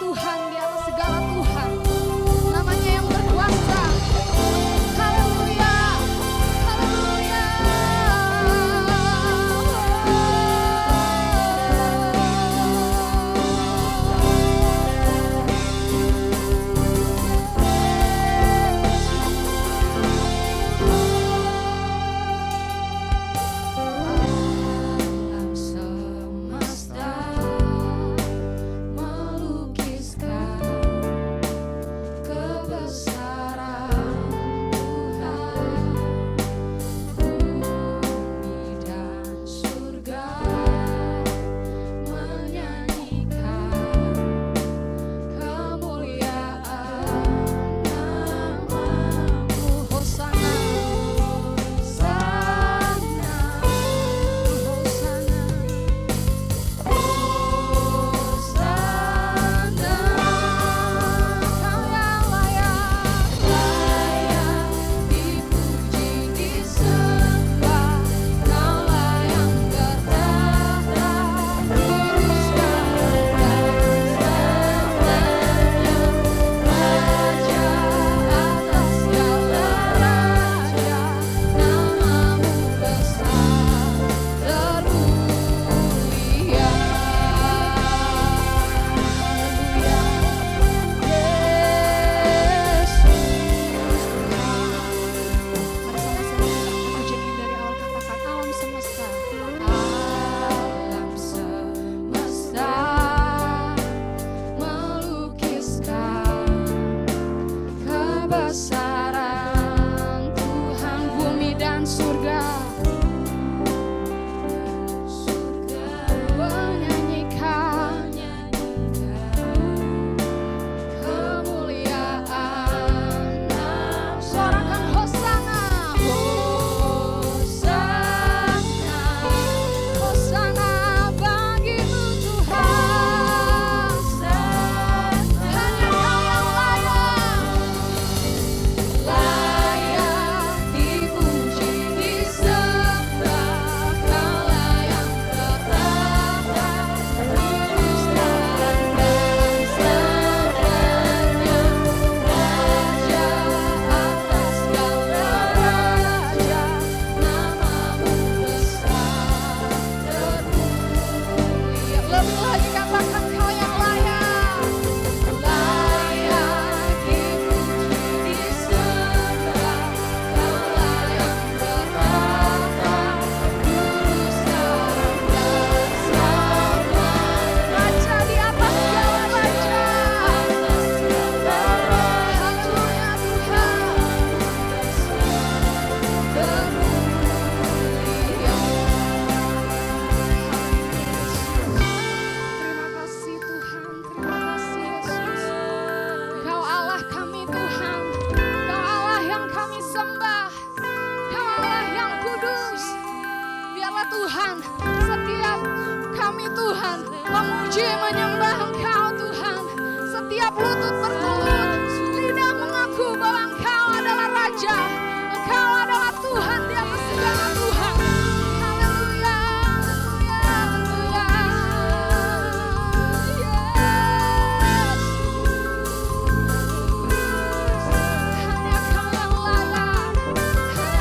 Tuhan di atas segala Tuhan. Namanya yang berkuasa. Haleluya. Haleluya. Alam semesta melukiskan kebesaran Tuhan, bumi dan surga menyanyikan kemuliaan nama-Mu. Hosana. Hosana, Hosana, Kau yang layak. layak dipuji disembah, Kaulah yang bertahta di segala segalanya, Raja atas segala raja, Nama-Mu besar termulia. Alam semesta melukiskan kebesaran Tuhan, Bumi dan surga menyanyikan kemuliaan nama. sorakan Hosana. Hosana bagi-Mu Tuhan. Hanya Kau yang layak. Layak dipuji disembah, Kaulah yang bertahta lurus dan segalanya, Raja atas segala raja, Nama-Mu besar termulia. Lebih lagi katakan Kau yang layak. Layak dipuji disembah, Kaulah yang bertahta lurus dan selamanya, Raja di atas segala raja. atas segala raja, Haleluya Tuhan. termulia. Terima kasih Tuhan, terima kasih Yesus. Kau Allah kami Tuhan, Kau Allah yang kami sembah, Kau Allah yang kudus. Biarlah Tuhan, setiap kami Tuhan memuji menyembah Engkau Tuhan. Setiap lutut bertelut, lidah mengaku bahwa Engkau adalah Raja, Engkau adalah Tuhan di atas segala Tuhan. Haleluya, haleluya, haleluya. Hanya Kau yang layak,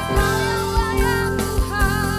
Kau yang layak Tuhan.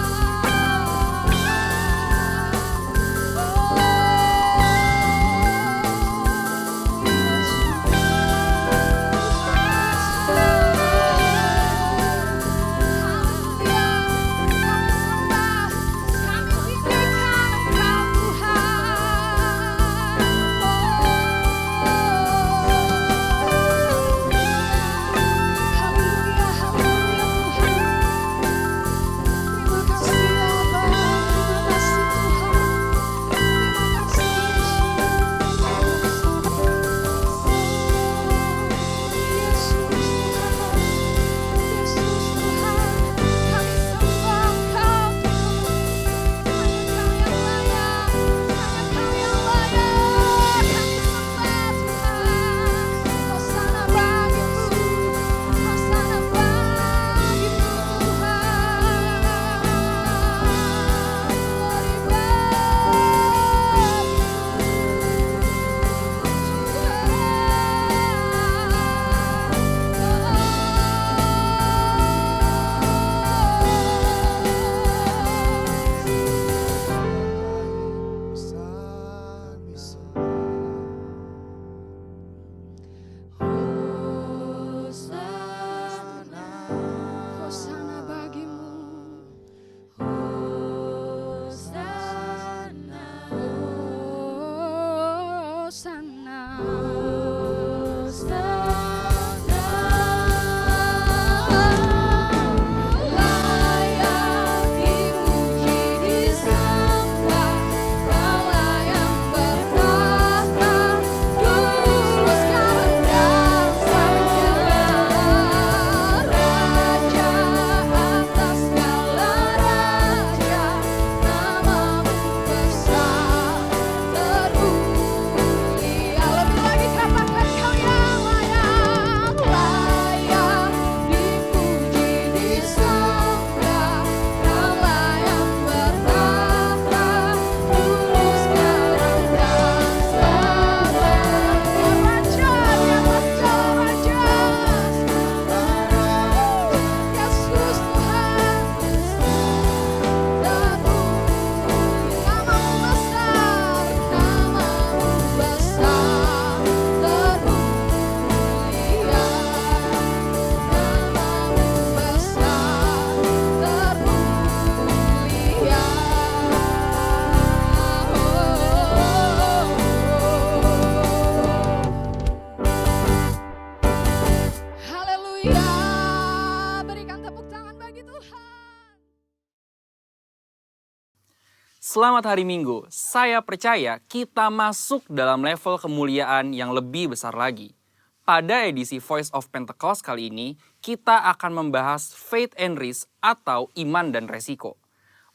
Hosana bagimu. Hosana, Hosana. layak dipuji disembah, Kaulah yang bertahta, dulu sekarang dan selamanya. Raja atas segala raja, namamu besar terpuji. Lebih lagi katakan kau yang layak. Layak dipuji disembah, Kaulah yang bertahta, dulu sekarang dan selamanya. Raja di atas segala raja. Yesus Tuhan. Namamu besar. Namamu besar termulia, Namamu besar termulia. Haleluya. Berikan tepuk tangan bagi Tuhan. Selamat hari Minggu, saya percaya kita masuk dalam level kemuliaan yang lebih besar lagi. Pada edisi Voice of Pentecost kali ini, kita akan membahas faith and risk atau iman dan resiko.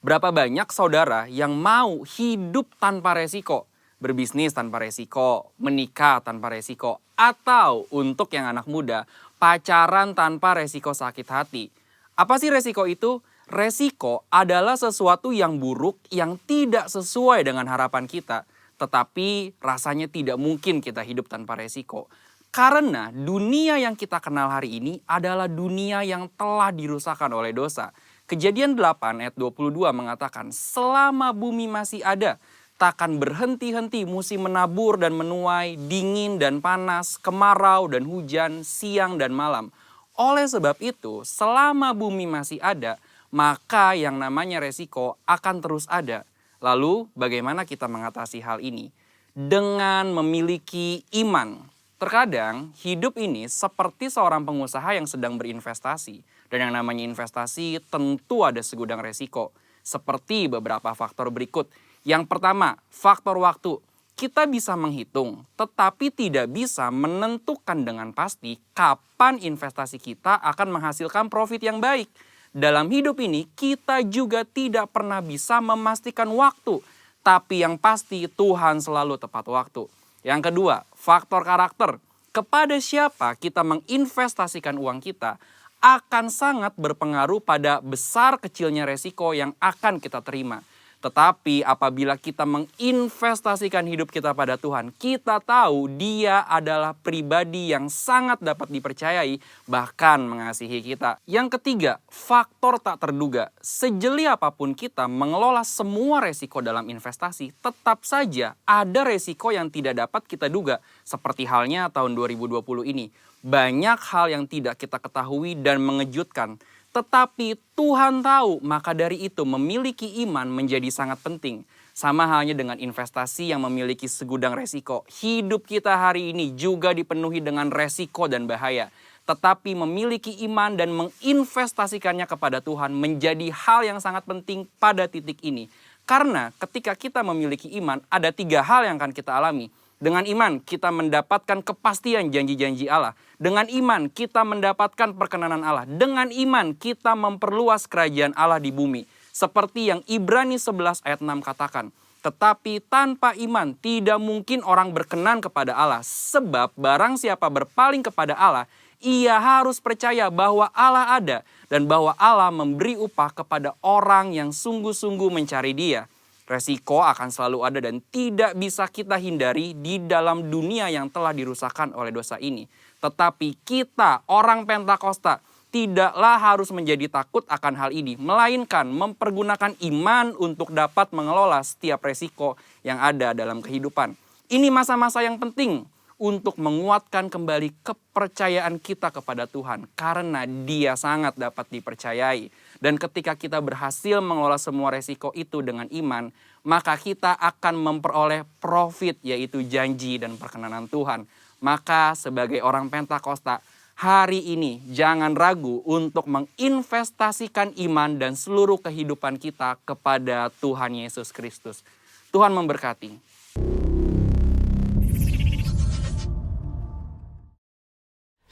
Berapa banyak saudara yang mau hidup tanpa resiko, berbisnis tanpa resiko, menikah tanpa resiko, atau untuk yang anak muda, pacaran tanpa resiko sakit hati. Apa sih resiko itu? Resiko adalah sesuatu yang buruk yang tidak sesuai dengan harapan kita. Tetapi rasanya tidak mungkin kita hidup tanpa resiko. Karena dunia yang kita kenal hari ini adalah dunia yang telah dirusakkan oleh dosa. Kejadian 8 ayat 22 mengatakan, selama bumi masih ada, takkan berhenti-henti musim menabur dan menuai, dingin dan panas, kemarau dan hujan, siang dan malam. Oleh sebab itu, selama bumi masih ada, maka yang namanya resiko akan terus ada. Lalu bagaimana kita mengatasi hal ini? Dengan memiliki iman. Terkadang hidup ini seperti seorang pengusaha yang sedang berinvestasi. Dan yang namanya investasi tentu ada segudang resiko. Seperti beberapa faktor berikut. Yang pertama, faktor waktu. Kita bisa menghitung, tetapi tidak bisa menentukan dengan pasti kapan investasi kita akan menghasilkan profit yang baik. Dalam hidup ini kita juga tidak pernah bisa memastikan waktu. Tapi yang pasti Tuhan selalu tepat waktu. Yang kedua, faktor karakter. Kepada siapa kita menginvestasikan uang kita akan sangat berpengaruh pada besar kecilnya resiko yang akan kita terima. Tetapi apabila kita menginvestasikan hidup kita pada Tuhan, kita tahu Dia adalah pribadi yang sangat dapat dipercayai, bahkan mengasihi kita. Yang ketiga, faktor tak terduga. Sejeli apapun kita mengelola semua resiko dalam investasi, tetap saja ada resiko yang tidak dapat kita duga. Seperti halnya tahun 2020 ini. Banyak hal yang tidak kita ketahui dan mengejutkan. Tetapi Tuhan tahu, maka dari itu memiliki iman menjadi sangat penting. Sama halnya dengan investasi yang memiliki segudang resiko. Hidup kita hari ini juga dipenuhi dengan resiko dan bahaya. Tetapi memiliki iman dan menginvestasikannya kepada Tuhan menjadi hal yang sangat penting pada titik ini. Karena ketika kita memiliki iman, ada 3 hal yang akan kita alami. Dengan iman kita mendapatkan kepastian janji-janji Allah. Dengan iman kita mendapatkan perkenanan Allah. Dengan iman kita memperluas kerajaan Allah di bumi. Seperti yang Ibrani 11 ayat 6 katakan. Tetapi tanpa iman tidak mungkin orang berkenan kepada Allah. Sebab barang siapa berpaling kepada Allah, ia harus percaya bahwa Allah ada. Dan bahwa Allah memberi upah kepada orang yang sungguh-sungguh mencari Dia. Resiko akan selalu ada dan tidak bisa kita hindari di dalam dunia yang telah dirusakkan oleh dosa ini. Tetapi kita, orang Pentakosta, tidaklah harus menjadi takut akan hal ini. Melainkan mempergunakan iman untuk dapat mengelola setiap resiko yang ada dalam kehidupan. Ini masa-masa yang penting untuk menguatkan kembali kepercayaan kita kepada Tuhan. Karena Dia sangat dapat dipercayai. Dan ketika kita berhasil mengelola semua resiko itu dengan iman, maka kita akan memperoleh profit, yaitu janji dan perkenanan Tuhan. Maka sebagai orang Pentakosta, hari ini jangan ragu untuk menginvestasikan iman dan seluruh kehidupan kita kepada Tuhan Yesus Kristus. Tuhan memberkati.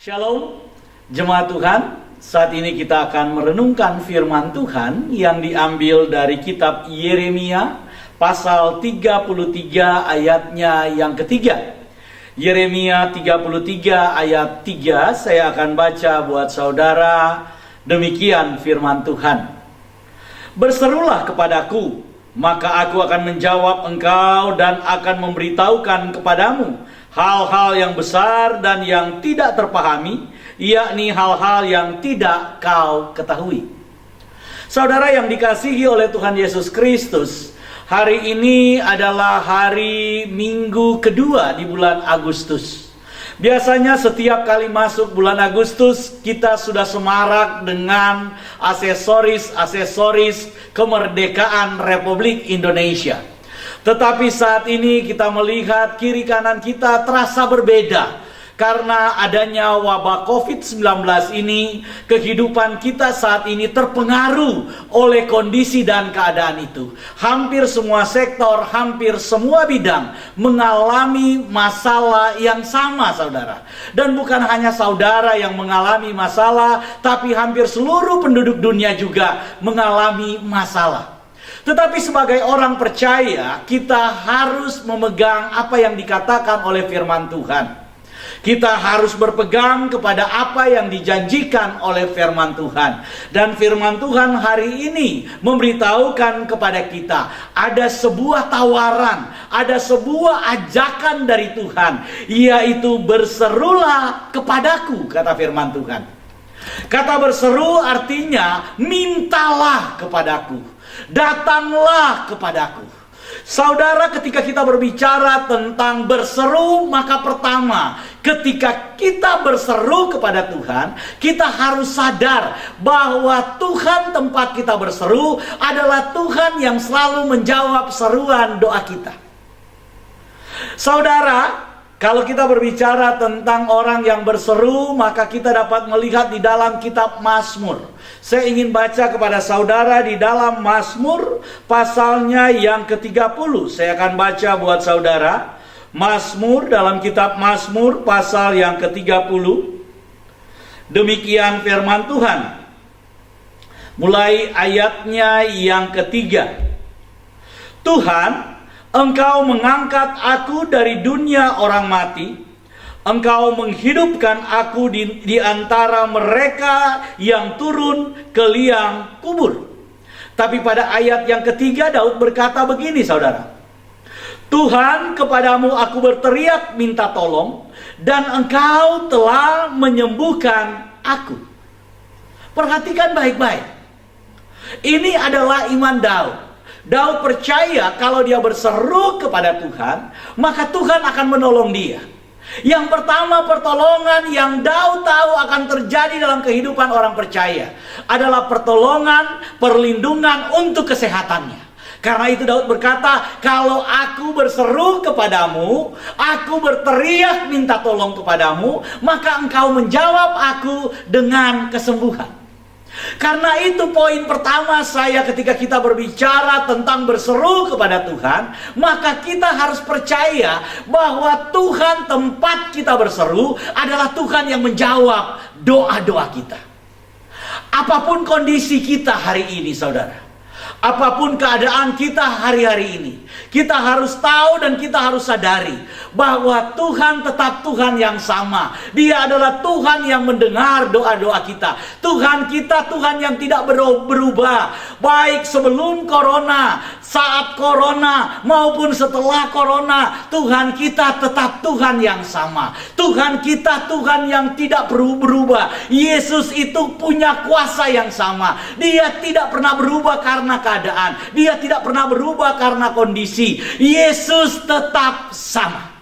Shalom, jemaat Tuhan. Saat ini kita akan merenungkan firman Tuhan yang diambil dari kitab Yeremia pasal 33 ayatnya yang ketiga. Yeremia 33 ayat 3 saya akan baca buat saudara. Demikian firman Tuhan. Berserulah kepadaku, maka aku akan menjawab engkau dan akan memberitahukan kepadamu hal-hal yang besar dan yang tidak terpahami, yakni hal-hal yang tidak kau ketahui. Saudara yang dikasihi oleh Tuhan Yesus Kristus, hari ini adalah hari Minggu kedua di bulan Agustus. Biasanya setiap kali masuk bulan Agustus, kita sudah semarak dengan aksesoris kemerdekaan Republik Indonesia. Tetapi saat ini kita melihat kiri kanan kita terasa berbeda. Karena adanya wabah COVID-19 ini, kehidupan kita saat ini terpengaruh oleh kondisi dan keadaan itu. Hampir semua sektor, hampir semua bidang mengalami masalah yang sama, saudara. Dan bukan hanya saudara yang mengalami masalah, tapi hampir seluruh penduduk dunia juga mengalami masalah. Tetapi sebagai orang percaya, kita harus memegang apa yang dikatakan oleh firman Tuhan. Kita harus berpegang kepada apa yang dijanjikan oleh firman Tuhan. Dan firman Tuhan hari ini memberitahukan kepada kita, ada sebuah tawaran, ada sebuah ajakan dari Tuhan, yaitu berserulah kepadaku, kata firman Tuhan. Kata berseru artinya mintalah kepadaku, datanglah kepadaku. Saudara, ketika kita berbicara tentang berseru, maka pertama, ketika kita berseru kepada Tuhan, kita harus sadar bahwa Tuhan tempat kita berseru adalah Tuhan yang selalu menjawab seruan doa kita. Saudara, kalau kita berbicara tentang orang yang berseru, maka kita dapat melihat di dalam kitab Mazmur. Saya ingin baca kepada saudara di dalam Mazmur pasalnya yang ke-30. Saya akan baca buat saudara. Mazmur, dalam kitab Mazmur pasal yang ke-30. Demikian firman Tuhan. Mulai ayatnya yang ketiga. Tuhan, Engkau mengangkat aku dari dunia orang mati. Engkau menghidupkan aku di antara mereka yang turun ke liang kubur. Tapi pada ayat yang ketiga Daud berkata begini, saudara. Tuhan, kepadamu aku berteriak minta tolong, dan Engkau telah menyembuhkan aku. Perhatikan baik-baik. Ini adalah iman Daud. Daud percaya kalau dia berseru kepada Tuhan, maka Tuhan akan menolong dia. Yang pertama, pertolongan yang Daud tahu akan terjadi dalam kehidupan orang percaya adalah pertolongan, perlindungan untuk kesehatannya. Karena itu Daud berkata, kalau aku berseru kepadamu, aku berteriak minta tolong kepadamu, maka engkau menjawab aku dengan kesembuhan. Karena itu poin pertama saya ketika kita berbicara tentang berseru kepada Tuhan, maka kita harus percaya bahwa Tuhan tempat kita berseru adalah Tuhan yang menjawab doa-doa kita. Apapun kondisi kita hari ini, saudara, apapun keadaan kita hari-hari ini, kita harus tahu dan kita harus sadari bahwa Tuhan tetap Tuhan yang sama. Dia adalah Tuhan yang mendengar doa-doa kita. Tuhan kita Tuhan yang tidak berubah, baik sebelum corona, saat corona, maupun setelah corona. Tuhan kita tetap Tuhan yang sama. Tuhan kita Tuhan yang tidak berubah. Yesus itu punya kuasa yang sama. Dia tidak pernah berubah karena keadaan. Dia tidak pernah berubah karena kondisi. Yesus tetap sama.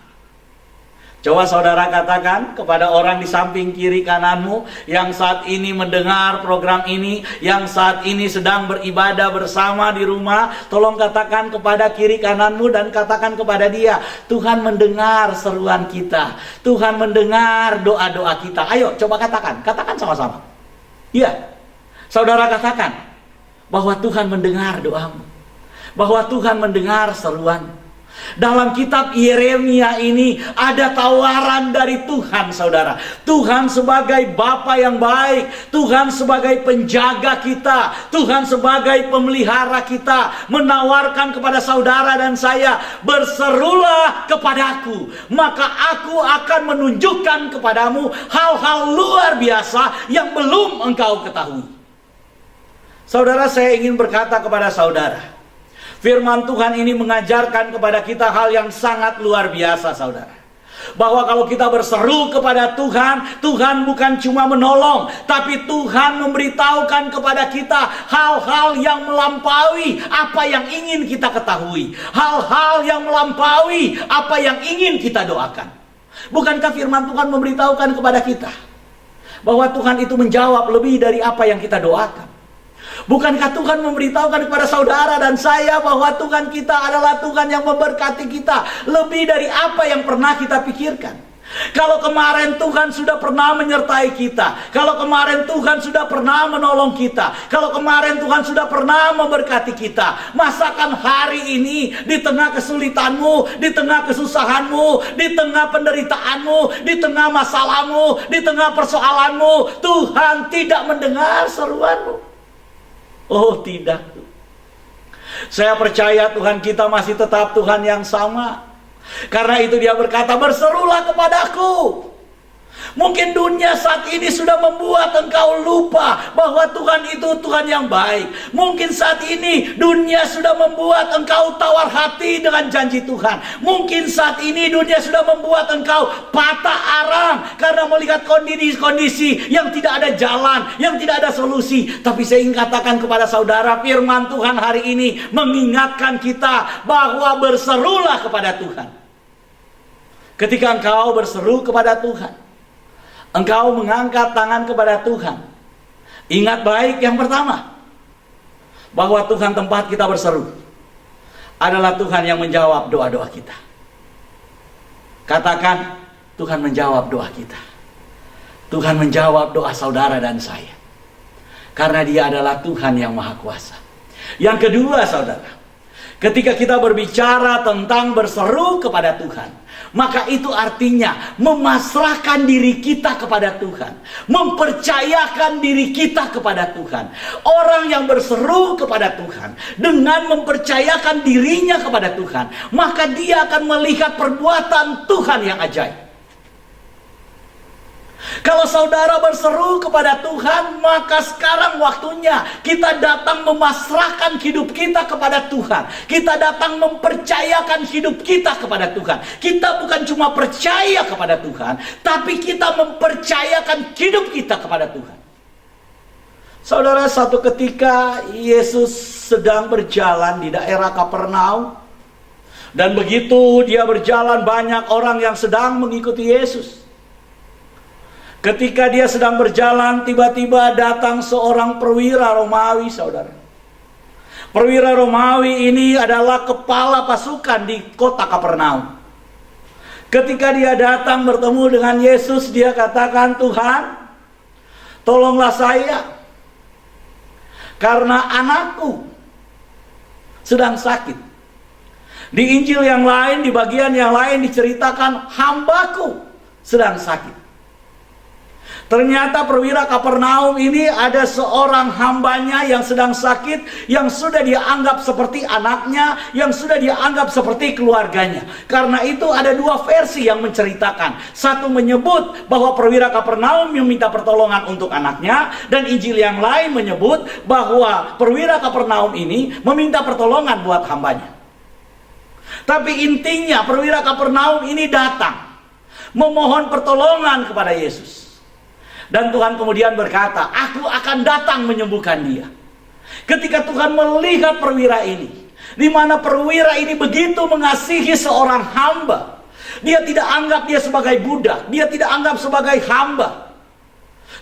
Coba saudara katakan kepada orang di samping kiri kananmu yang saat ini mendengar program ini, yang saat ini sedang beribadah bersama di rumah, tolong katakan kepada kiri kananmu dan katakan kepada dia, Tuhan mendengar seruan kita, Tuhan mendengar doa-doa kita. Ayo coba katakan sama-sama. Iya, saudara katakan bahwa Tuhan mendengar doamu, bahwa Tuhan mendengar seruanmu. Dalam kitab Yeremia ini ada tawaran dari Tuhan, saudara. Tuhan sebagai Bapa yang baik, Tuhan sebagai penjaga kita, Tuhan sebagai pemelihara kita, menawarkan kepada saudara dan saya, berserulah kepadaku, maka aku akan menunjukkan kepadamu hal-hal luar biasa yang belum engkau ketahui. Saudara, saya ingin berkata kepada saudara, firman Tuhan ini mengajarkan kepada kita hal yang sangat luar biasa, saudara. Bahwa kalau kita berseru kepada Tuhan, Tuhan bukan cuma menolong, tapi Tuhan memberitahukan kepada kita hal-hal yang melampaui apa yang ingin kita ketahui, hal-hal yang melampaui apa yang ingin kita doakan. Bukankah firman Tuhan memberitahukan kepada kita bahwa Tuhan itu menjawab lebih dari apa yang kita doakan? Bukankah Tuhan memberitahukan kepada saudara dan saya bahwa Tuhan kita adalah Tuhan yang memberkati kita lebih dari apa yang pernah kita pikirkan? Kalau kemarin Tuhan sudah pernah menyertai kita, kalau kemarin Tuhan sudah pernah menolong kita, kalau kemarin Tuhan sudah pernah memberkati kita, masakan hari ini di tengah kesulitanmu, di tengah kesusahanmu, di tengah penderitaanmu, di tengah masalahmu, di tengah persoalanmu, Tuhan tidak mendengar seruanmu? Oh tidak. Saya percaya Tuhan kita masih tetap Tuhan yang sama. Karena itu dia berkata, berserulah kepadaku. Mungkin dunia saat ini sudah membuat engkau lupa bahwa Tuhan itu Tuhan yang baik. Mungkin saat ini dunia sudah membuat engkau tawar hati dengan janji Tuhan. Mungkin saat ini dunia sudah membuat engkau patah arang karena melihat kondisi-kondisi yang tidak ada jalan, yang tidak ada solusi. Tapi saya ingin katakan kepada saudara, firman Tuhan hari ini mengingatkan kita bahwa berserulah kepada Tuhan. Ketika engkau berseru kepada Tuhan, engkau mengangkat tangan kepada Tuhan, ingat baik yang pertama, bahwa Tuhan tempat kita berseru adalah Tuhan yang menjawab doa-doa kita. Katakan, Tuhan menjawab doa kita. Tuhan menjawab doa saudara dan saya. Karena dia adalah Tuhan yang Maha Kuasa. Yang kedua, saudara, ketika kita berbicara tentang berseru kepada Tuhan, maka itu artinya memasrahkan diri kita kepada Tuhan, mempercayakan diri kita kepada Tuhan. Orang yang berseru kepada Tuhan dengan mempercayakan dirinya kepada Tuhan, maka dia akan melihat perbuatan Tuhan yang ajaib. Kalau saudara berseru kepada Tuhan, maka sekarang waktunya kita datang memasrahkan hidup kita kepada Tuhan. Kita datang mempercayakan hidup kita kepada Tuhan. Kita bukan cuma percaya kepada Tuhan, tapi kita mempercayakan hidup kita kepada Tuhan. Saudara, satu ketika Yesus sedang berjalan di daerah Kapernaum, dan begitu dia berjalan, banyak orang yang sedang mengikuti Yesus. Ketika dia sedang berjalan, tiba-tiba datang seorang perwira Romawi, saudara. Perwira Romawi ini adalah kepala pasukan di kota Kapernaum. Ketika dia datang bertemu dengan Yesus, dia katakan, Tuhan, tolonglah saya, karena anakku sedang sakit. Di Injil yang lain, di bagian yang lain diceritakan, hambaku sedang sakit. Ternyata perwira Kapernaum ini ada seorang hambanya yang sedang sakit, yang sudah dia anggap seperti anaknya, yang sudah dia anggap seperti keluarganya. Karena itu ada dua versi yang menceritakan. Satu menyebut bahwa perwira Kapernaum meminta pertolongan untuk anaknya, dan Injil yang lain menyebut bahwa perwira Kapernaum ini meminta pertolongan buat hambanya. Tapi intinya perwira Kapernaum ini datang memohon pertolongan kepada Yesus. Dan Tuhan kemudian berkata, aku akan datang menyembuhkan dia. Ketika Tuhan melihat perwira ini, di mana perwira ini begitu mengasihi seorang hamba, Dia tidak anggap dia sebagai budak, dia tidak anggap sebagai hamba,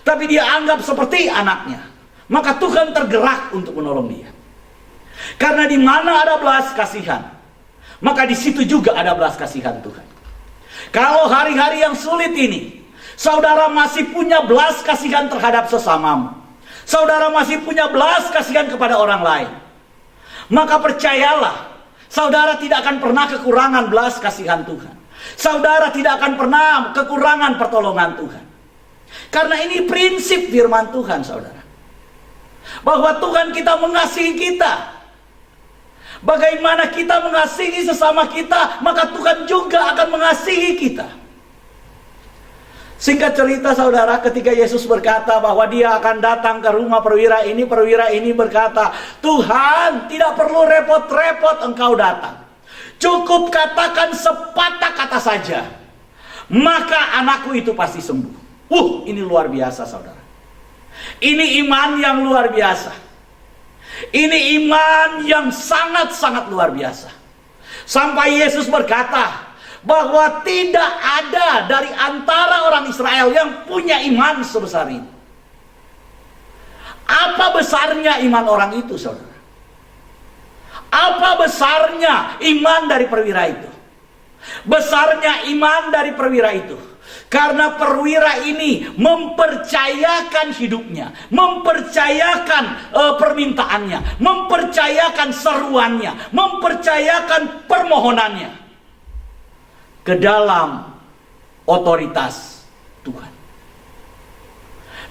tapi dia anggap seperti anaknya. Maka Tuhan tergerak untuk menolong dia. Karena di mana ada belas kasihan, maka di situ juga ada belas kasihan Tuhan. Kalau hari-hari yang sulit ini, saudara masih punya belas kasihan terhadap sesamamu, saudara masih punya belas kasihan kepada orang lain, maka percayalah, saudara tidak akan pernah kekurangan belas kasihan Tuhan. Saudara tidak akan pernah kekurangan pertolongan Tuhan. Karena ini prinsip firman Tuhan, saudara. Bahwa Tuhan kita mengasihi kita. Bagaimana kita mengasihi sesama kita, maka Tuhan juga akan mengasihi kita. Singkat cerita, saudara, ketika Yesus berkata bahwa dia akan datang ke rumah perwira ini berkata, Tuhan, tidak perlu repot-repot engkau datang. Cukup katakan sepatah kata saja, maka anakku itu pasti sembuh. Ini luar biasa, saudara. Ini iman yang luar biasa. Ini iman yang sangat-sangat luar biasa. Sampai Yesus berkata bahwa tidak ada dari antara orang Israel yang punya iman sebesar ini. Apa besarnya iman orang itu, saudara? Apa besarnya iman dari perwira itu? Besarnya iman dari perwira itu karena perwira ini mempercayakan hidupnya, mempercayakan permintaannya, mempercayakan seruannya, mempercayakan permohonannya ke dalam otoritas Tuhan.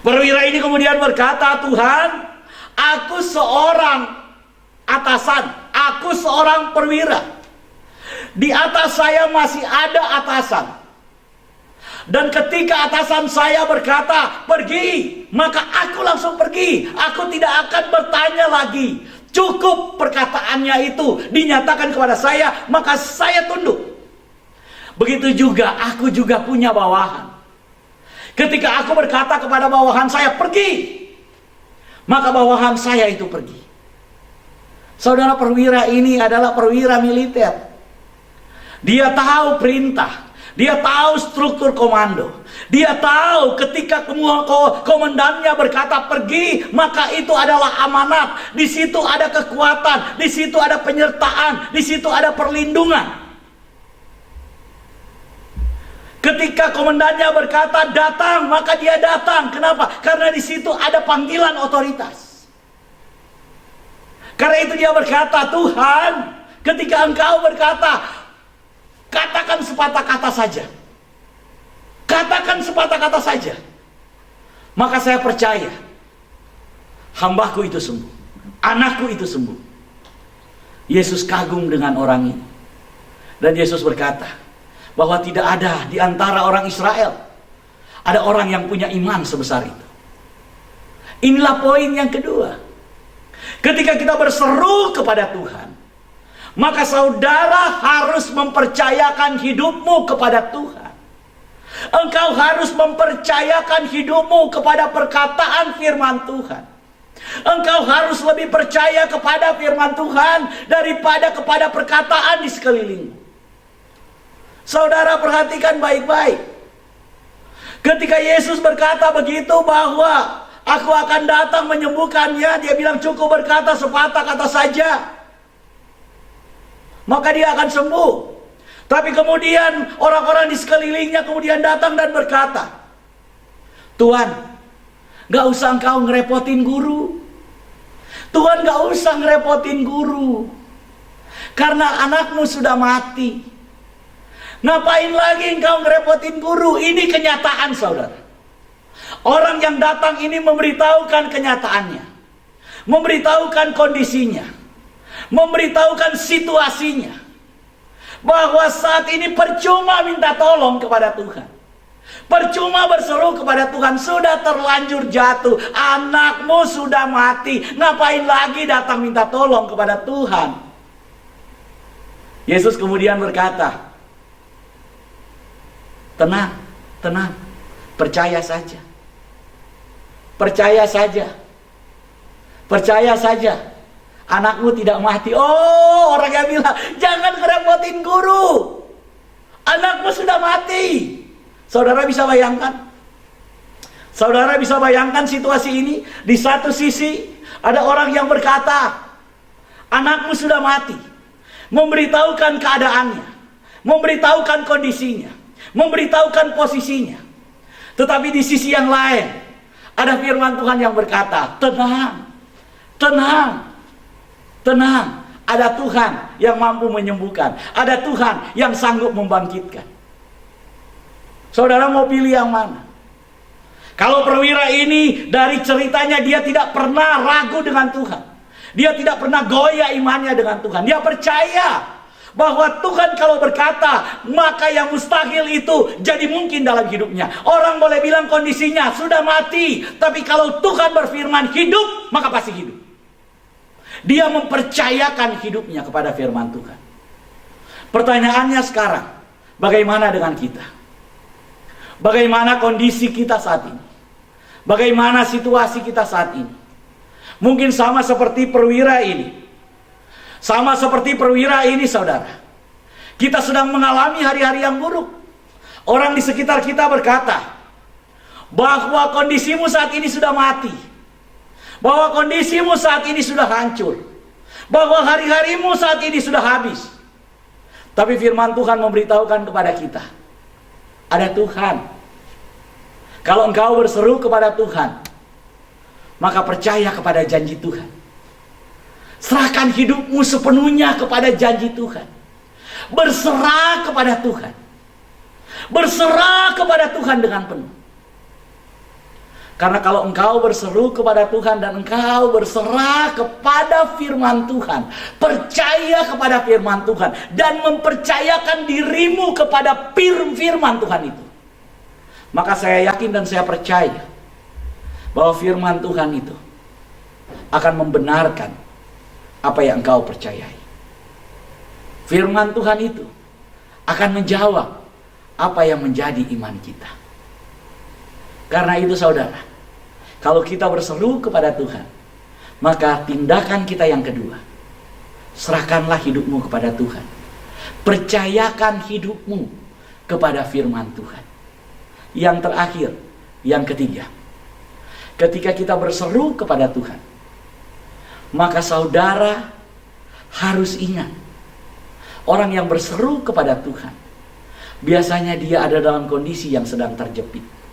Perwira ini kemudian berkata, Tuhan, aku seorang atasan, aku seorang perwira. Di atas saya masih ada atasan. Dan ketika atasan saya berkata, pergi, maka aku langsung pergi. Aku tidak akan bertanya lagi. Cukup perkataannya itu dinyatakan kepada saya, maka saya tunduk. Begitu juga, aku juga punya bawahan. Ketika aku berkata kepada bawahan saya, pergi, maka bawahan saya itu pergi. Saudara, perwira ini adalah perwira militer. Dia tahu perintah, dia tahu struktur komando, dia tahu ketika komandannya berkata pergi, maka itu adalah amanat. Di situ ada kekuatan, di situ ada penyertaan, di situ ada perlindungan. Ketika komandannya berkata datang, maka dia datang. Kenapa? Karena di situ ada panggilan otoritas. Karena itu dia berkata, Tuhan, ketika engkau berkata, katakan sepatah kata saja. Katakan sepatah kata saja. Maka saya percaya, hambaku itu sembuh, anakku itu sembuh. Yesus kagum dengan orang ini. Dan Yesus berkata, bahwa tidak ada di antara orang Israel ada orang yang punya iman sebesar itu. Inilah poin yang kedua. Ketika kita berseru kepada Tuhan, maka saudara harus mempercayakan hidupmu kepada Tuhan. Engkau harus mempercayakan hidupmu kepada perkataan firman Tuhan. Engkau harus lebih percaya kepada firman Tuhan daripada kepada perkataan di sekelilingmu. Saudara, perhatikan baik-baik. Ketika Yesus berkata begitu bahwa aku akan datang menyembuhkannya, dia bilang cukup berkata sepatah kata saja, maka dia akan sembuh. Tapi kemudian orang-orang di sekelilingnya kemudian datang dan berkata, Tuhan, gak usah engkau ngerepotin guru. Tuhan, gak usah ngerepotin guru, karena anakmu sudah mati. Ngapain lagi engkau ngerepotin guru? Ini kenyataan, saudara. Orang yang datang ini memberitahukan kenyataannya, memberitahukan kondisinya, memberitahukan situasinya, bahwa saat ini percuma minta tolong kepada Tuhan, percuma berseru kepada Tuhan. Sudah terlanjur jatuh, anakmu sudah mati, ngapain lagi datang minta tolong kepada Tuhan? Yesus kemudian berkata, tenang, tenang, percaya saja, percaya saja, percaya saja, anakmu tidak mati. Oh, orang yang bilang, jangan ngerepotin guru. Anakmu sudah mati. Saudara bisa bayangkan? Saudara bisa bayangkan situasi ini? Di satu sisi ada orang yang berkata, anakmu sudah mati. Memberitahukan keadaannya, memberitahukan kondisinya, memberitahukan posisinya. Tetapi di sisi yang lain ada firman Tuhan yang berkata, tenang, tenang, tenang. Ada Tuhan yang mampu menyembuhkan. Ada Tuhan yang sanggup membangkitkan. Saudara mau pilih yang mana? Kalau perwira ini dari ceritanya dia tidak pernah ragu dengan Tuhan. Dia tidak pernah goyah imannya dengan Tuhan. Dia percaya bahwa Tuhan kalau berkata, maka yang mustahil itu jadi mungkin dalam hidupnya. Orang boleh bilang kondisinya sudah mati, tapi kalau Tuhan berfirman hidup, maka pasti hidup. Dia mempercayakan hidupnya kepada firman Tuhan. Pertanyaannya sekarang, bagaimana dengan kita? Bagaimana kondisi kita saat ini? Bagaimana situasi kita saat ini? Mungkin sama seperti perwira ini. Sama seperti perwira ini, saudara. Kita sedang mengalami hari-hari yang buruk. Orang di sekitar kita berkata bahwa kondisimu saat ini sudah mati. Bahwa kondisimu saat ini sudah hancur. Bahwa hari-harimu saat ini sudah habis. Tapi firman Tuhan memberitahukan kepada kita, ada Tuhan. Kalau engkau berseru kepada Tuhan, maka percaya kepada janji Tuhan. Serahkan hidupmu sepenuhnya kepada janji Tuhan. Berserah kepada Tuhan. Berserah kepada Tuhan dengan penuh. Karena kalau engkau berseru kepada Tuhan dan engkau berserah kepada firman Tuhan, percaya kepada firman Tuhan, dan mempercayakan dirimu kepada firman Tuhan itu, maka saya yakin dan saya percaya bahwa firman Tuhan itu akan membenarkan apa yang engkau percayai. Firman Tuhan itu akan menjawab apa yang menjadi iman kita. Karena itu saudara, kalau kita berseru kepada Tuhan, maka tindakan kita yang kedua, serahkanlah hidupmu kepada Tuhan. Percayakan hidupmu kepada firman Tuhan. Yang terakhir, yang ketiga, ketika kita berseru kepada Tuhan, maka saudara harus ingat, orang yang berseru kepada Tuhan, biasanya dia ada dalam kondisi yang sedang terjepit.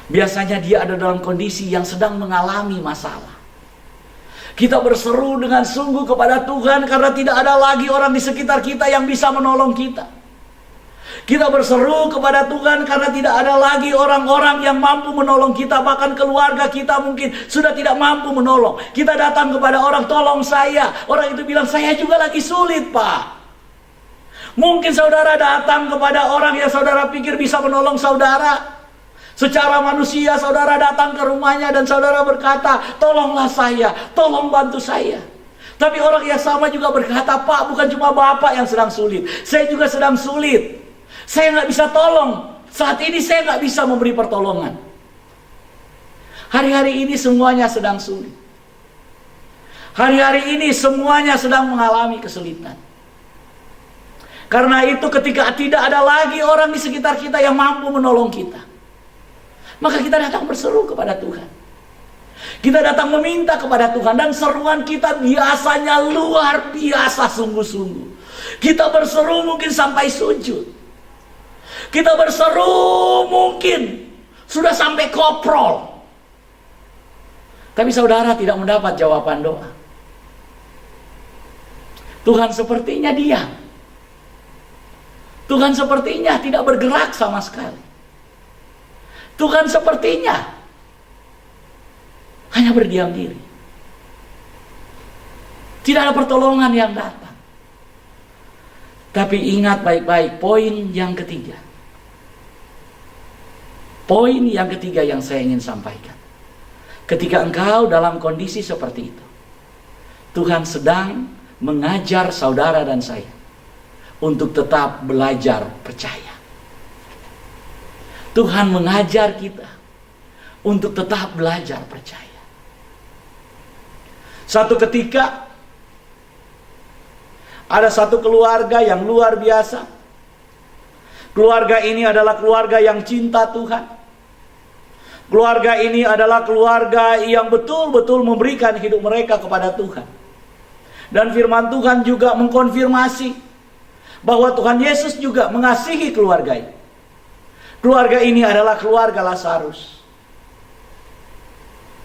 Biasanya dia ada dalam kondisi yang sedang mengalami masalah. Kita berseru dengan sungguh kepada Tuhan karena tidak ada lagi orang di sekitar kita yang bisa menolong kita. Kita berseru kepada Tuhan karena tidak ada lagi orang-orang yang mampu menolong kita. Bahkan keluarga kita mungkin sudah tidak mampu menolong. Kita datang kepada orang, tolong saya. Orang itu bilang, saya juga lagi sulit, Pak. Mungkin saudara datang kepada orang yang saudara pikir bisa menolong saudara. Secara manusia saudara datang ke rumahnya dan saudara berkata, tolonglah saya, tolong bantu saya. Tapi orang yang sama juga berkata, Pak, bukan cuma Bapak yang sedang sulit, saya juga sedang sulit. Saya nggak bisa tolong, saat ini saya nggak bisa memberi pertolongan. Hari-hari ini semuanya sedang sulit. Hari-hari ini semuanya sedang mengalami kesulitan. Karena itu ketika tidak ada lagi orang di sekitar kita yang mampu menolong kita, maka kita datang berseru kepada Tuhan. Kita datang meminta kepada Tuhan. Dan seruan kita biasanya luar biasa sungguh-sungguh. Kita berseru mungkin sampai sujud. Kita berseru mungkin sudah sampai koprol. Tapi saudara tidak mendapat jawaban doa. Tuhan sepertinya diam. Tuhan sepertinya tidak bergerak sama sekali. Tuhan sepertinya hanya berdiam diri. Tidak ada pertolongan yang datang. Tapi ingat baik-baik poin yang ketiga. Poin yang ketiga yang saya ingin sampaikan. Ketika engkau dalam kondisi seperti itu, Tuhan sedang mengajar saudara dan saya untuk tetap belajar percaya. Tuhan mengajar kita untuk tetap belajar percaya. Satu ketika ada satu keluarga yang luar biasa. Keluarga ini adalah keluarga yang cinta Tuhan. Keluarga ini adalah keluarga yang betul-betul memberikan hidup mereka kepada Tuhan. Dan firman Tuhan juga mengkonfirmasi bahwa Tuhan Yesus juga mengasihi keluarga ini. Keluarga ini adalah keluarga Lazarus.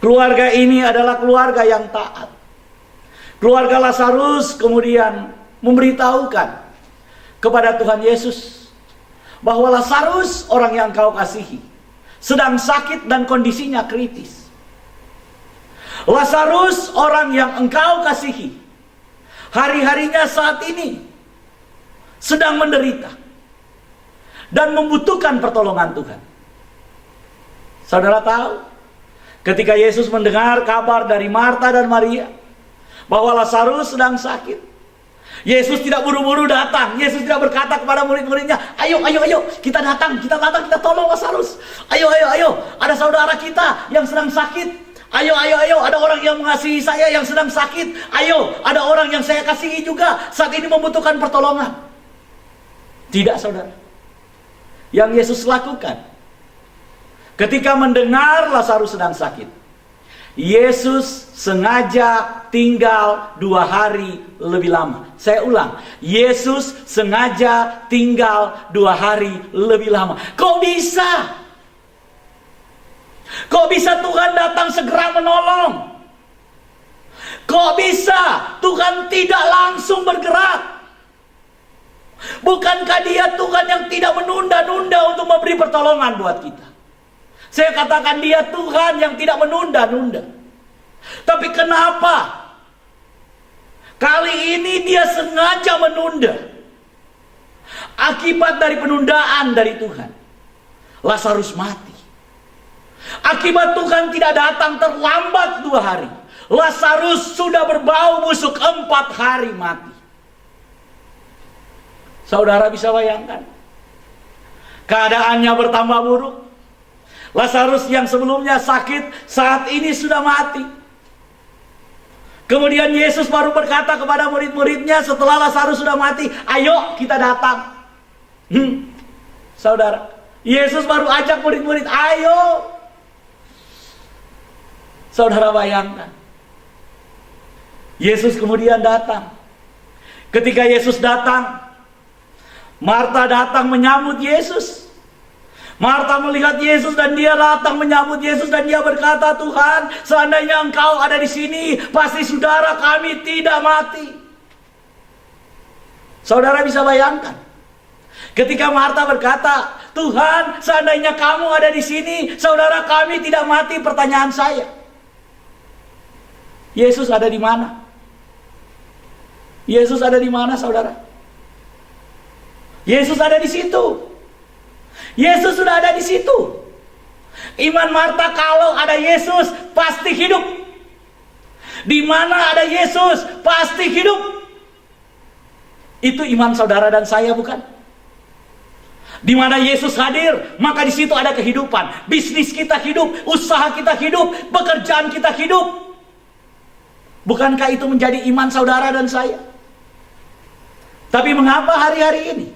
Keluarga ini adalah keluarga yang taat. Keluarga Lazarus kemudian memberitahukan kepada Tuhan Yesus bahwa Lazarus, orang yang kau kasihi, sedang sakit dan kondisinya kritis. Lazarus, orang yang engkau kasihi, hari-harinya saat ini sedang menderita dan membutuhkan pertolongan Tuhan. Saudara tahu, ketika Yesus mendengar kabar dari Marta dan Maria bahwa Lazarus sedang sakit, Yesus tidak buru-buru datang. Yesus tidak berkata kepada murid-muridnya, ayo, kita datang, kita tolong Lazarus. Ayo, ada saudara kita yang sedang sakit. Ayo, ada orang yang mengasihi saya yang sedang sakit. Ayo, ada orang yang saya kasihi juga saat ini membutuhkan pertolongan. Tidak, saudara. Yang Yesus lakukan ketika mendengar Lazarus sedang sakit, Yesus sengaja tinggal 2 hari lebih lama. Saya ulang, Yesus sengaja tinggal 2 hari lebih lama. Kok bisa? Kok bisa Tuhan datang segera menolong? Kok bisa Tuhan tidak langsung bergerak? Bukankah Dia Tuhan yang tidak menunda-nunda untuk memberi pertolongan buat kita? Saya katakan Dia Tuhan yang tidak menunda-nunda. Tapi kenapa kali ini Dia sengaja menunda? Akibat dari penundaan dari Tuhan, Lazarus mati. Akibat Tuhan tidak datang terlambat 2 hari, Lazarus sudah berbau busuk 4 hari mati. Saudara bisa bayangkan, keadaannya bertambah buruk. Lazarus yang sebelumnya sakit saat ini sudah mati. Kemudian Yesus baru berkata kepada murid-muridnya setelah Lazarus sudah mati, ayo kita datang. Saudara, Yesus baru ajak murid-murid, ayo. Saudara bayangkan, Yesus kemudian datang. Ketika Yesus datang, Marta datang menyambut Yesus. Marta melihat Yesus dan dia datang menyambut Yesus dan dia berkata, Tuhan, seandainya Engkau ada di sini, pasti saudara kami tidak mati. Saudara bisa bayangkan, ketika Marta berkata, Tuhan, seandainya Kamu ada di sini, saudara kami tidak mati. Pertanyaan saya, Yesus ada di mana? Yesus ada di mana, saudara? Yesus ada di situ. Yesus sudah ada di situ. Iman Marta, kalau ada Yesus pasti hidup. Di mana ada Yesus pasti hidup. Itu iman saudara dan saya, bukan? Di mana Yesus hadir, maka di situ ada kehidupan. Bisnis kita hidup, usaha kita hidup, pekerjaan kita hidup. Bukankah itu menjadi iman saudara dan saya? Tapi mengapa hari-hari ini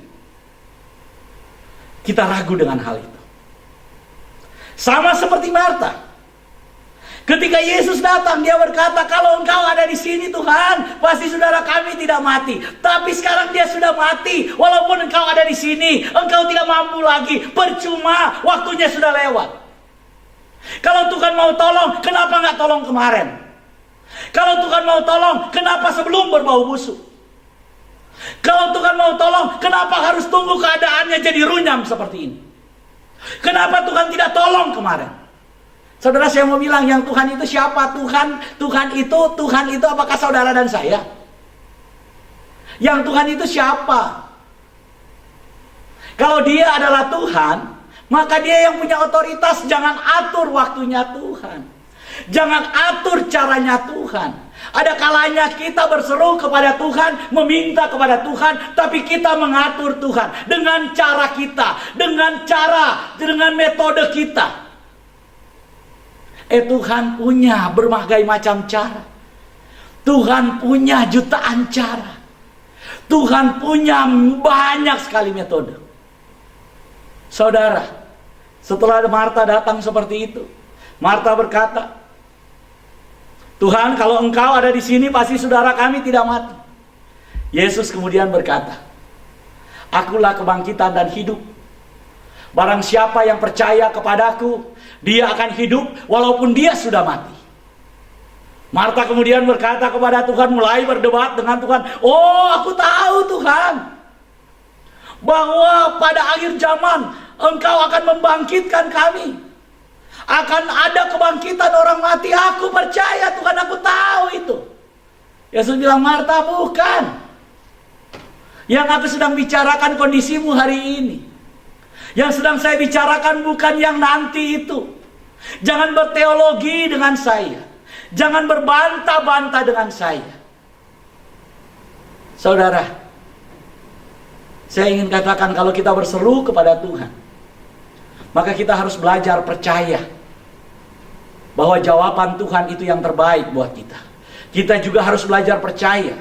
kita ragu dengan hal itu? Sama seperti Marta. Ketika Yesus datang, dia berkata, kalau Engkau ada di sini Tuhan, pasti saudara kami tidak mati. Tapi sekarang dia sudah mati. Walaupun Engkau ada di sini, Engkau tidak mampu lagi. Percuma, waktunya sudah lewat. Kalau Tuhan mau tolong, kenapa nggak tolong kemarin? Kalau Tuhan mau tolong, kenapa sebelum berbau busuk? Kalau Tuhan mau tolong, kenapa harus tunggu keadaannya jadi runyam seperti ini? Kenapa Tuhan tidak tolong kemarin? Saudara, saya mau bilang, yang Tuhan itu siapa? Tuhan itu apakah saudara dan saya? Yang Tuhan itu siapa? Kalau Dia adalah Tuhan, maka Dia yang punya otoritas. Jangan atur waktunya Tuhan, jangan atur caranya Tuhan. Ada kalanya kita berseru kepada Tuhan, meminta kepada Tuhan, tapi kita mengatur Tuhan dengan cara kita, dengan metode kita. Tuhan punya berbagai macam cara. Tuhan punya jutaan cara. Tuhan punya banyak sekali metode. Saudara, setelah Marta datang seperti itu, Marta berkata, Tuhan, kalau Engkau ada di sini pasti saudara kami tidak mati. Yesus kemudian berkata, Akulah kebangkitan dan hidup. Barang siapa yang percaya kepadaku, dia akan hidup walaupun dia sudah mati. Marta kemudian berkata kepada Tuhan, mulai berdebat dengan Tuhan, oh aku tahu Tuhan, bahwa pada akhir zaman Engkau akan membangkitkan kami. Akan ada kebangkitan orang mati. Aku percaya Tuhan, aku tahu itu. Yesus bilang, Marta, bukan. Yang aku sedang bicarakan kondisimu hari ini. Yang sedang saya bicarakan bukan yang nanti itu. Jangan berteologi dengan saya. Jangan berbantah-bantah dengan saya. Saudara, saya ingin katakan kalau kita berseru kepada Tuhan, maka kita harus belajar percaya bahwa jawaban Tuhan itu yang terbaik buat kita. Kita juga harus belajar percaya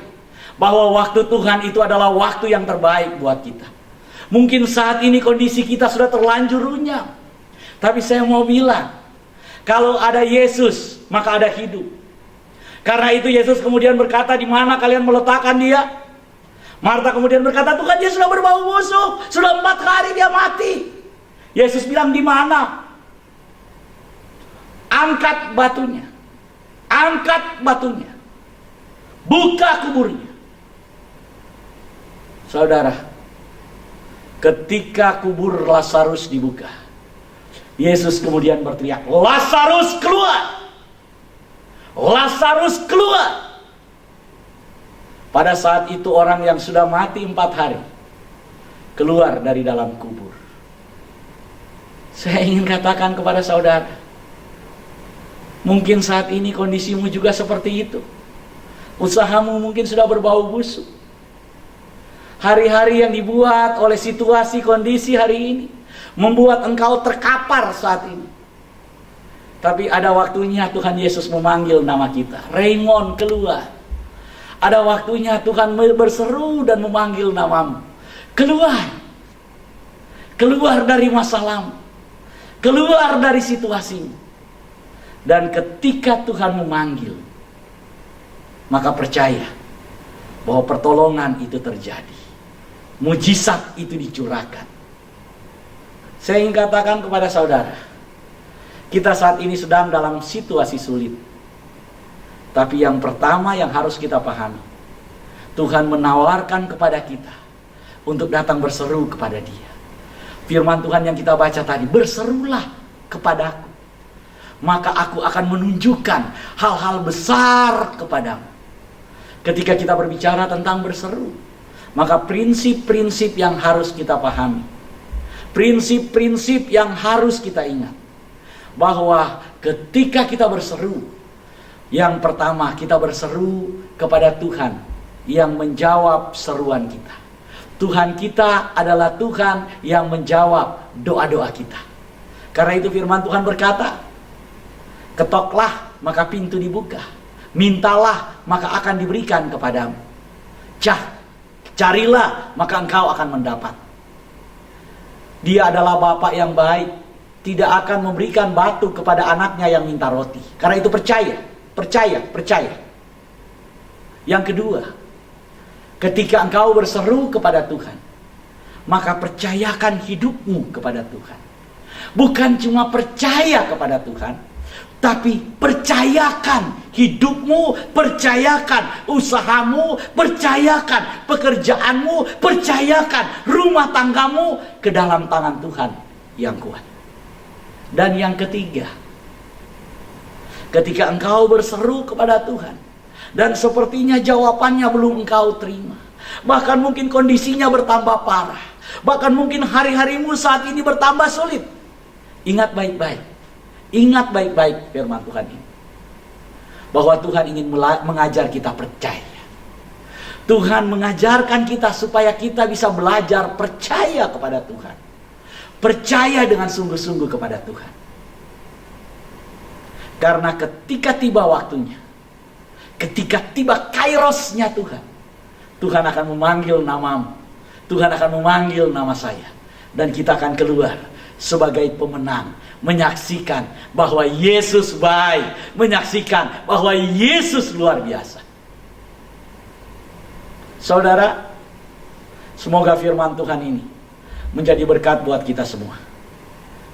bahwa waktu Tuhan itu adalah waktu yang terbaik buat kita. Mungkin saat ini kondisi kita sudah terlanjur runyam, tapi saya mau bilang, kalau ada Yesus, maka ada hidup. Karena itu Yesus kemudian berkata, di mana kalian meletakkan dia? Marta kemudian berkata, Tuhan, dia sudah berbau busuk, sudah 4 hari dia mati. Yesus bilang, di mana? Angkat batunya. Angkat batunya. Buka kuburnya. Saudara, ketika kubur Lazarus dibuka, Yesus kemudian berteriak, Lazarus keluar! Lazarus keluar! Pada saat itu orang yang sudah mati 4 hari keluar dari dalam kubur. Saya ingin katakan kepada saudara, mungkin saat ini kondisimu juga seperti itu. Usahamu mungkin sudah berbau busuk. Hari-hari yang dibuat oleh situasi kondisi hari ini membuat engkau terkapar saat ini. Tapi ada waktunya Tuhan Yesus memanggil nama kita. Raymond, keluar. Ada waktunya Tuhan berseru dan memanggil namamu. Keluar. Keluar dari masalahmu. Keluar dari situasimu. Dan ketika Tuhan memanggil, maka percaya bahwa pertolongan itu terjadi. Mujizat itu dicurahkan. Saya ingin katakan kepada saudara, kita saat ini sedang dalam situasi sulit. Tapi yang pertama yang harus kita pahami, Tuhan menawarkan kepada kita untuk datang berseru kepada Dia. Firman Tuhan yang kita baca tadi, berserulah kepadaku, maka aku akan menunjukkan hal-hal besar kepadamu. Ketika kita berbicara tentang berseru, maka prinsip-prinsip yang harus kita pahami, prinsip-prinsip yang harus kita ingat, bahwa ketika kita berseru, yang pertama kita berseru kepada Tuhan yang menjawab seruan kita. Tuhan kita adalah Tuhan yang menjawab doa-doa kita. Karena itu firman Tuhan berkata, ketoklah maka pintu dibuka, mintalah maka akan diberikan kepadamu, carilah maka engkau akan mendapat. Dia adalah Bapa yang baik, tidak akan memberikan batu kepada anaknya yang minta roti. Karena itu percaya. Yang kedua, ketika engkau berseru kepada Tuhan, maka percayakan hidupmu kepada Tuhan. Bukan cuma percaya kepada Tuhan, tapi percayakan hidupmu, percayakan usahamu, percayakan pekerjaanmu, percayakan rumah tanggamu ke dalam tangan Tuhan yang kuat. Dan yang ketiga, ketika engkau berseru kepada Tuhan dan sepertinya jawabannya belum engkau terima, bahkan mungkin kondisinya bertambah parah, bahkan mungkin hari-harimu saat ini bertambah sulit, ingat baik-baik, ingat baik-baik firman Tuhan ini, bahwa Tuhan ingin mengajar kita percaya. Tuhan mengajarkan kita supaya kita bisa belajar percaya kepada Tuhan, percaya dengan sungguh-sungguh kepada Tuhan. Karena ketika tiba waktunya, ketika tiba kairosnya Tuhan, Tuhan akan memanggil namamu, Tuhan akan memanggil nama saya. Dan kita akan keluar sebagai pemenang, menyaksikan bahwa Yesus baik, menyaksikan bahwa Yesus luar biasa. Saudara, semoga firman Tuhan ini menjadi berkat buat kita semua.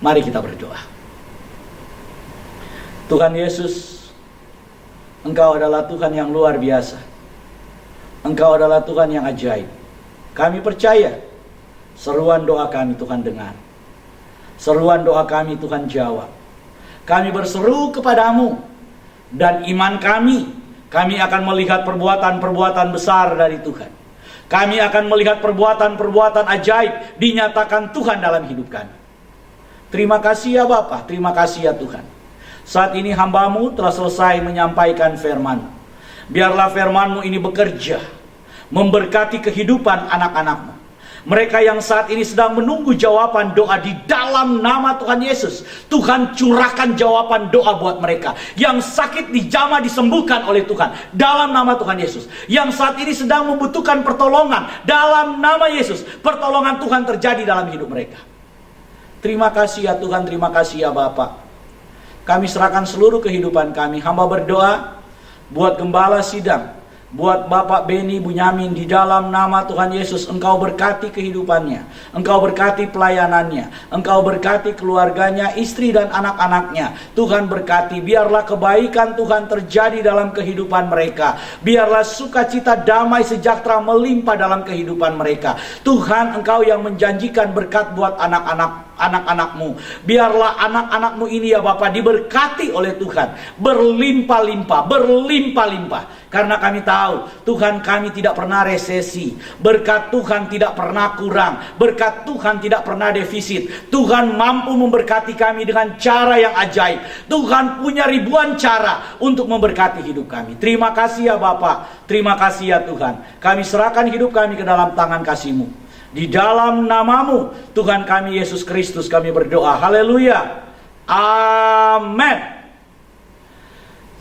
Mari kita berdoa. Tuhan Yesus, Engkau adalah Tuhan yang luar biasa. Engkau adalah Tuhan yang ajaib. Kami percaya seruan doa kami Tuhan dengar. Seruan doa kami Tuhan jawab. Kami berseru kepadamu, dan iman kami akan melihat perbuatan-perbuatan besar dari Tuhan. Kami akan melihat perbuatan-perbuatan ajaib dinyatakan Tuhan dalam hidup kami. Terima kasih ya Bapa, terima kasih ya Tuhan. Saat ini hamba-Mu telah selesai menyampaikan firman-Mu. Biarlah firman-Mu ini bekerja, memberkati kehidupan anak-anak-Mu. Mereka yang saat ini sedang menunggu jawaban doa di dalam nama Tuhan Yesus, Tuhan curahkan jawaban doa buat mereka. Yang sakit dijamah disembuhkan oleh Tuhan dalam nama Tuhan Yesus. Yang saat ini sedang membutuhkan pertolongan dalam nama Yesus, pertolongan Tuhan terjadi dalam hidup mereka. Terima kasih ya Tuhan, terima kasih ya Bapa. Kami serahkan seluruh kehidupan kami. Hamba berdoa buat gembala sidang, buat Bapak Beni Bunyamin, di dalam nama Tuhan Yesus. Engkau berkati kehidupannya, Engkau berkati pelayanannya, Engkau berkati keluarganya, istri dan anak-anaknya. Tuhan berkati, biarlah kebaikan Tuhan terjadi dalam kehidupan mereka. Biarlah sukacita, damai, sejahtera melimpah dalam kehidupan mereka. Tuhan, Engkau yang menjanjikan berkat buat anak-anakmu. Biarlah anak-anakmu ini ya Bapa diberkati oleh Tuhan, berlimpah-limpah, berlimpah-limpah. Karena kami tahu Tuhan, kami tidak pernah resesi. Berkat Tuhan tidak pernah kurang. Berkat Tuhan tidak pernah defisit. Tuhan mampu memberkati kami dengan cara yang ajaib. Tuhan punya ribuan cara untuk memberkati hidup kami. Terima kasih ya Bapa, terima kasih ya Tuhan. Kami serahkan hidup kami ke dalam tangan kasih-Mu. Di dalam nama-Mu Tuhan kami Yesus Kristus kami berdoa. Haleluya. Amin.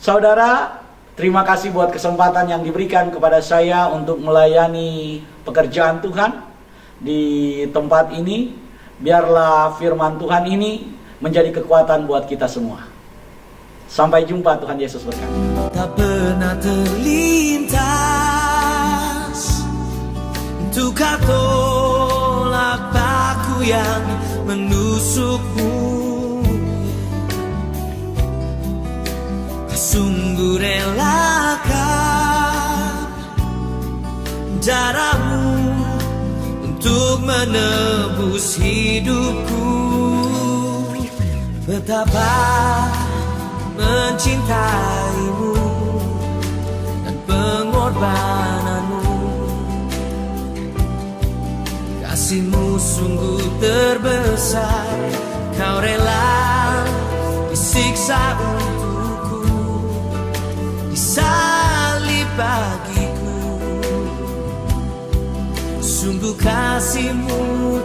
Saudara, terima kasih buat kesempatan yang diberikan kepada saya untuk melayani pekerjaan Tuhan di tempat ini. Biarlah firman Tuhan ini menjadi kekuatan buat kita semua. Sampai jumpa, Tuhan Yesus berkati. Tak pernah terlintas untuk kau tolak paku yang menusukmu. Sungguh relakan darahmu untuk menebus hidupku. Betapa mencintaimu dan pengorbananmu. Kasih-Mu sungguh terbesar. Kau rela disiksa untukku, disalib bagiku. Sungguh kasih-Mu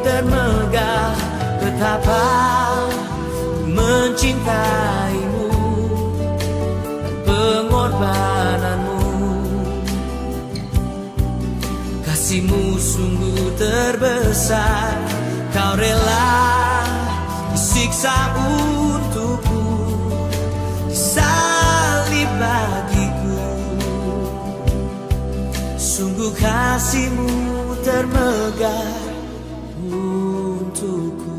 termegah. Betapa mencintaimu dan pengorbananmu. Kasih-Mu sungguh terbesar. Kau rela disiksa untukku, disalib bagiku. Sungguh kasih-Mu termegah untukku.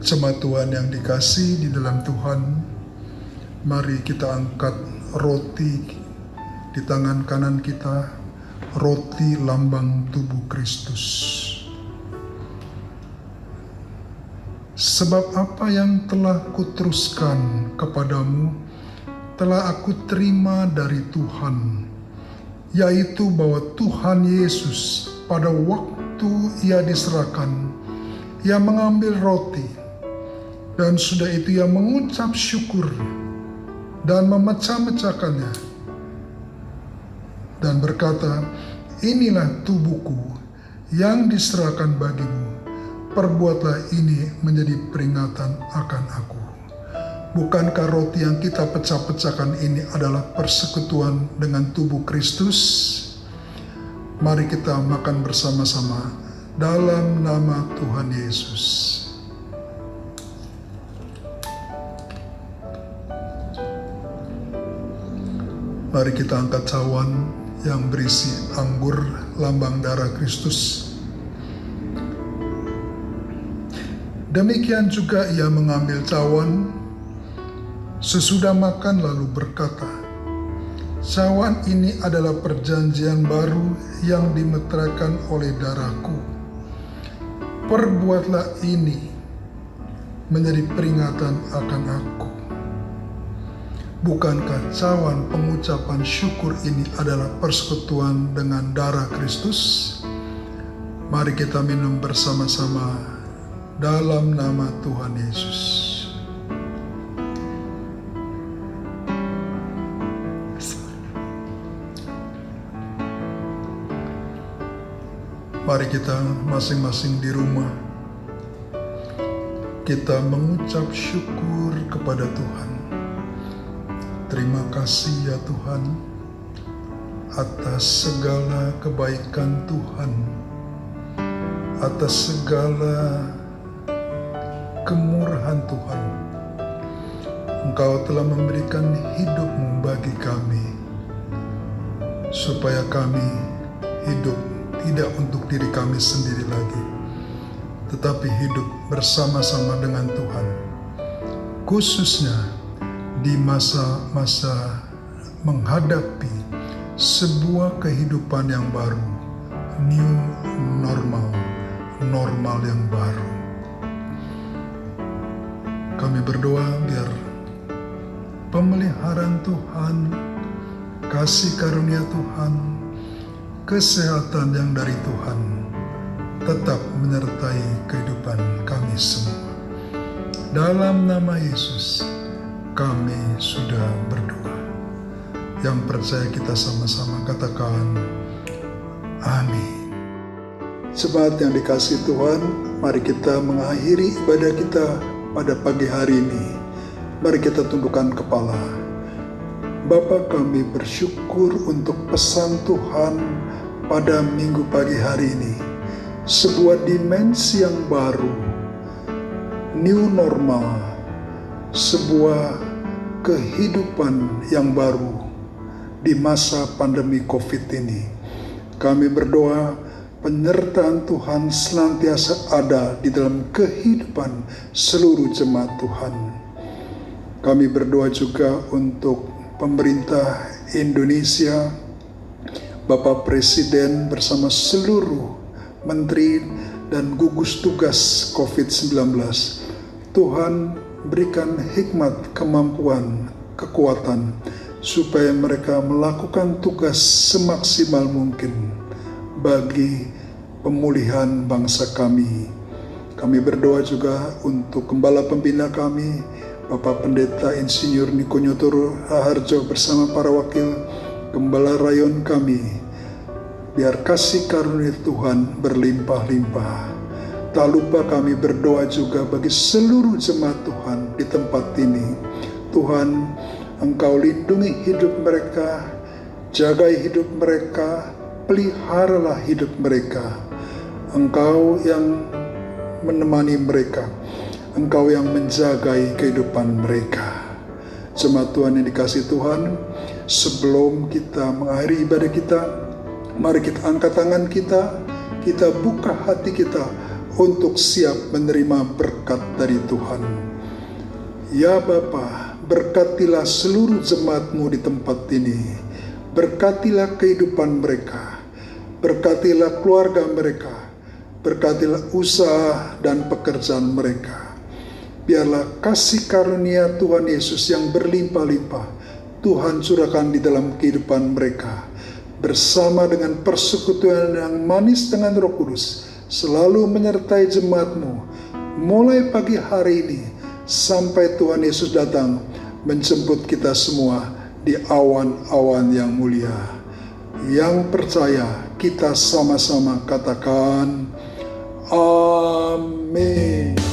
Jemaat Tuhan yang dikasihi di dalam Tuhan, mari kita angkat roti di tangan kanan kita, roti lambang tubuh Kristus. Sebab apa yang telah kuteruskan kepadamu telah aku terima dari Tuhan, yaitu bahwa Tuhan Yesus pada waktu Ia diserahkan, Ia mengambil roti, dan sudah itu Ia mengucap syukur dan memecah-mecahkannya dan berkata, inilah tubuhku yang diserahkan bagimu. Perbuatlah ini menjadi peringatan akan aku. Bukankah roti yang kita pecah-pecahkan ini adalah persekutuan dengan tubuh Kristus? Mari kita makan bersama-sama dalam nama Tuhan Yesus. Mari kita angkat cawan yang berisi anggur lambang darah Kristus. Demikian juga ia mengambil cawan sesudah makan lalu berkata, "Cawan ini adalah perjanjian baru yang dimeteraikan oleh darahku. Perbuatlah ini menjadi peringatan akan aku." Bukankah cawan pengucapan syukur ini adalah persekutuan dengan darah Kristus? Mari kita minum bersama-sama dalam nama Tuhan Yesus. Mari kita masing-masing di rumah, kita mengucap syukur kepada Tuhan. Terima kasih ya Tuhan atas segala kebaikan Tuhan, atas segala kemurahan Tuhan. Engkau telah memberikan hidup-Mu bagi kami, supaya kami hidup tidak untuk diri kami sendiri lagi, tetapi hidup bersama-sama dengan Tuhan. Khususnya di masa-masa menghadapi sebuah kehidupan yang baru, new normal, normal yang baru. Kami berdoa biar pemeliharaan Tuhan, kasih karunia Tuhan, kesehatan yang dari Tuhan tetap menyertai kehidupan kami semua. Dalam nama Yesus kami sudah berdoa. Yang percaya kita sama-sama katakan amin. Jemaat yang dikasihi Tuhan, mari kita mengakhiri ibadah kita pada pagi hari ini. Mari kita tundukkan kepala. Bapa, kami bersyukur untuk pesan Tuhan pada minggu pagi hari ini. Sebuah dimensi yang baru, new normal, sebuah kehidupan yang baru di masa pandemi COVID ini. Kami berdoa penyertaan Tuhan senantiasa ada di dalam kehidupan seluruh jemaat Tuhan. Kami berdoa juga untuk pemerintah Indonesia, Bapak Presiden bersama seluruh menteri dan gugus tugas COVID-19. Tuhan berikan hikmat, kemampuan, kekuatan, supaya mereka melakukan tugas semaksimal mungkin bagi pemulihan bangsa kami. Kami berdoa juga untuk Gembala Pembina kami, Bapak Pendeta Insinyur Niko Nyotoro Raharjo bersama para wakil Gembala Rayon kami. Biar kasih karunia Tuhan berlimpah-limpah. Tak lupa kami berdoa juga bagi seluruh jemaat Tuhan di tempat ini. Tuhan, Engkau lindungi hidup mereka, jagai hidup mereka, peliharalah hidup mereka. Engkau yang menemani mereka, Engkau yang menjagai kehidupan mereka. Jemaat Tuhan yang dikasihi Tuhan, sebelum kita mengakhiri ibadah kita, mari kita angkat tangan kita buka hati kita untuk siap menerima berkat dari Tuhan. Ya Bapa, berkatilah seluruh jemaat-Mu di tempat ini. Berkatilah kehidupan mereka. Berkatilah keluarga mereka. Berkatilah usaha dan pekerjaan mereka. Biarlah kasih karunia Tuhan Yesus yang berlimpah-limpah Tuhan curahkan di dalam kehidupan mereka. Bersama dengan persekutuan yang manis dengan Roh Kudus, selalu menyertai jemaat-Mu mulai pagi hari ini sampai Tuhan Yesus datang menjemput kita semua di awan-awan yang mulia. Yang percaya kita sama-sama katakan amin.